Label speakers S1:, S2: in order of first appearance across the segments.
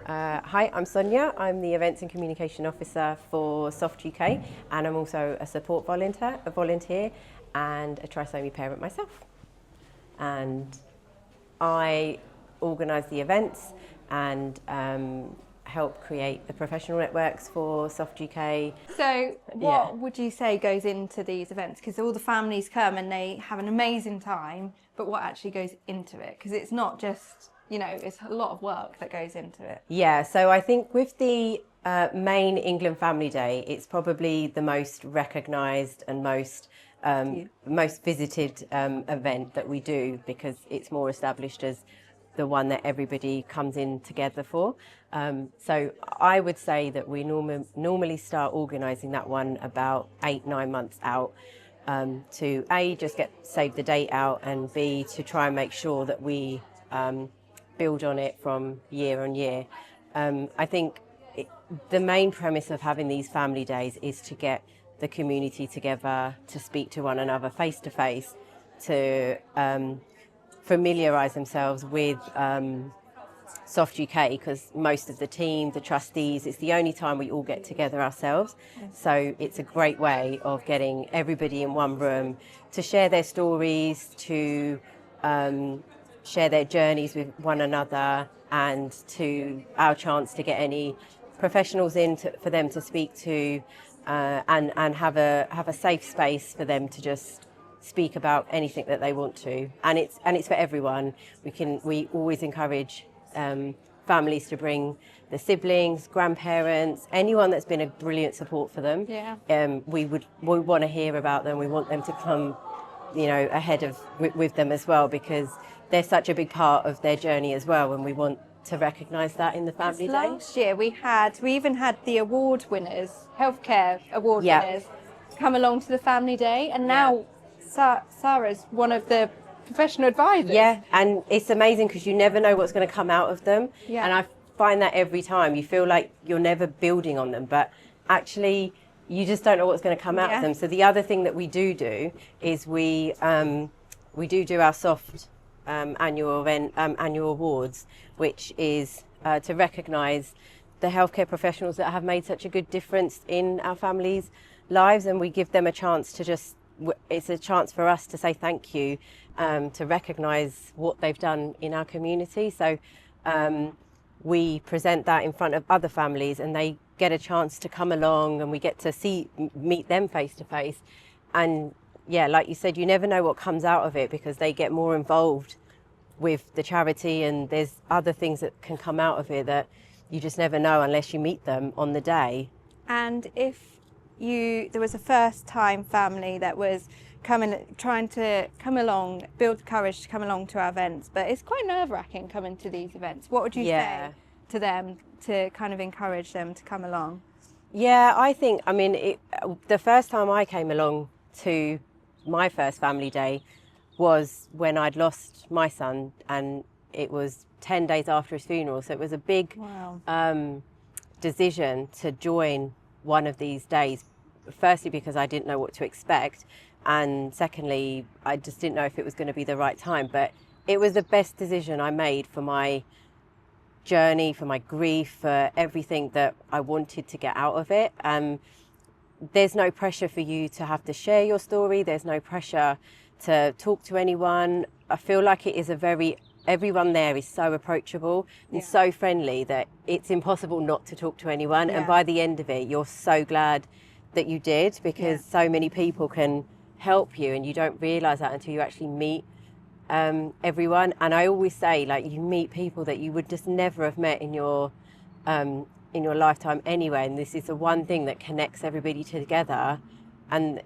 S1: Hi, I'm Sonia. I'm the Events and Communication Officer for Soft UK, and I'm also a support volunteer and a trisomy parent myself. And I organise the events and help create the professional networks for Soft UK.
S2: So what would you say goes into these events? Because all the families come and they have an amazing time, but what actually goes into it? Because it's not just, it's a lot of work that goes into it.
S1: Yeah, so I think with the main England Family Day, it's probably the most recognised and most visited event that we do, because it's more established as the one that everybody comes in together for. So I would say that we normally start organising that one about 8-9 months out, to A, just save the date out, and B, to try and make sure that we build on it from year on year. I think the main premise of having these family days is to get the community together, to speak to one another face to face, to familiarise themselves with Soft UK, because most of the team, the trustees, it's the only time we all get together ourselves. So it's a great way of getting everybody in one room to share their stories, to share their journeys with one another, and to our chance to get any professionals in for them to speak to, and have a safe space for them to just speak about anything that they want to. And it's for everyone. We always encourage families to bring the siblings, grandparents, anyone that's been a brilliant support for them. We want to hear about them. We want them to come, ahead with them as well, because they're such a big part of their journey as well, and we want to recognise that in the family day.
S2: Last year we even had the award winners, healthcare award winners, come along to the family day, and now Sarah's one of the professional advisors.
S1: Yeah, and it's amazing because you never know what's going to come out of them. And I find that every time you feel like you're never building on them, but actually you just don't know what's going to come out of them. So the other thing that we do is we do our soft annual event, annual awards, which is to recognise the healthcare professionals that have made such a good difference in our families' lives, and we give them a chance to it's a chance for us to say thank you, to recognise what they've done in our community. So we present that in front of other families, and they get a chance to come along, and we get to meet them face to face. And yeah, like you said, you never know what comes out of it, because they get more involved with the charity, and there's other things that can come out of it that you just never know unless you meet them on the day.
S2: And if there was a first time family that was trying to come along, build courage to come along to our events, but it's quite nerve-wracking coming to these events, what would you say to them to kind of encourage them to come along?
S1: Yeah, I think, the first time I came along to my first family day was when I'd lost my son, and it was 10 days after his funeral. So it was a big decision to join one of these days. Firstly, because I didn't know what to expect, and secondly, I just didn't know if it was going to be the right time. But it was the best decision I made for my journey, for my grief, for everything that I wanted to get out of it. There's no pressure for you to have to share your story. There's no pressure to talk to anyone. I feel like it is everyone there is so approachable and so friendly that it's impossible not to talk to anyone. And by the end of it, you're so glad that you did, because so many people can help you, and you don't realise that until you actually meet everyone. And I always say, like, you meet people that you would just never have met in your lifetime anyway, and this is the one thing that connects everybody together. And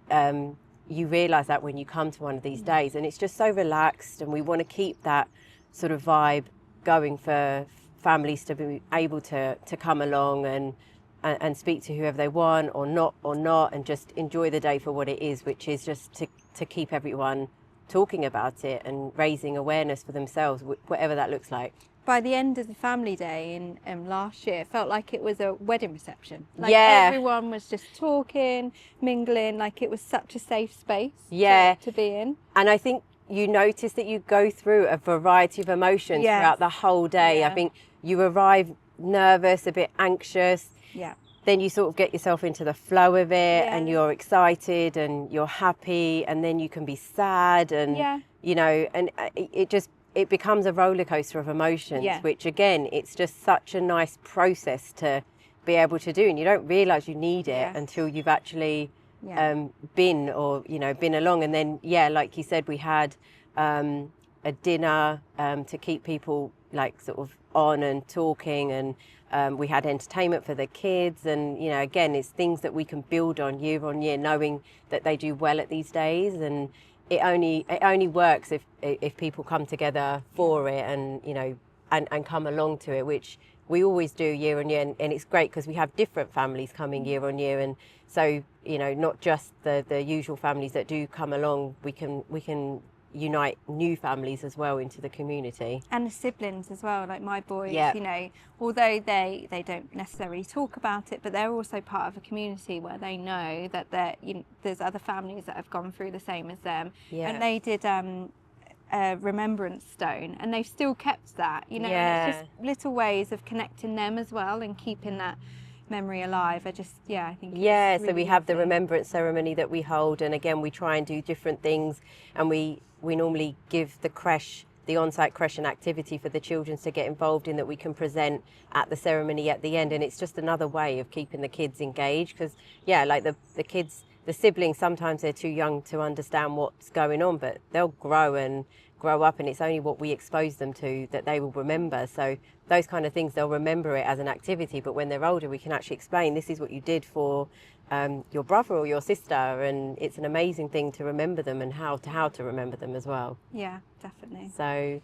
S1: you realise that when you come to one of these days, and it's just so relaxed, and we want to keep that sort of vibe going for families to be able to come along and speak to whoever they want or not, and just enjoy the day for what it is, which is just to keep everyone talking about it and raising awareness for themselves, whatever that looks like.
S2: By the end of the family day in last year, it felt like it was a wedding reception. Like everyone was just talking, mingling, like it was such a safe space to be in.
S1: And I think you notice that you go through a variety of emotions throughout the whole day. I think you arrive nervous, a bit anxious.
S2: Yeah.
S1: Then you sort of get yourself into the flow of it, and you're excited and you're happy, and then you can be sad, and you know, and it becomes a roller coaster of emotions, which again, it's just such a nice process to be able to do, and you don't realize you need it until you've actually been along. And then like you said, we had a dinner to keep people like sort of on and talking, and we had entertainment for the kids, and you know, again, it's things that we can build on year, knowing that they do well at these days. And it only works if people come together for it, and you know, and come along to it, which we always do year on year. And it's great because we have different families coming year on year, and so you know, not just the usual families that do come along, we can unite new families as well into the community.
S2: And the siblings as well, like my boys, you know, although they don't necessarily talk about it, but they're also part of a community where they know that there's other families that have gone through the same as them. And they did a remembrance stone, and they've still kept that, you know. And it's just little ways of connecting them as well and keeping that memory alive. I think it's really
S1: so we have the
S2: lovely.
S1: remembrance ceremony that we hold, and again, we try and do different things, and we normally give the creche, the on-site creche, an activity for the children to get involved in that we can present at the ceremony at the end. And it's just another way of keeping the kids engaged, because like the kids, the siblings, sometimes they're too young to understand what's going on, but they'll grow up, and it's only what we expose them to that they will remember. So those kind of things, they'll remember it as an activity, but when they're older, we can actually explain, this is what you did for your brother or your sister, and it's an amazing thing to remember them and how to remember them as well.
S2: Yeah, definitely.
S1: So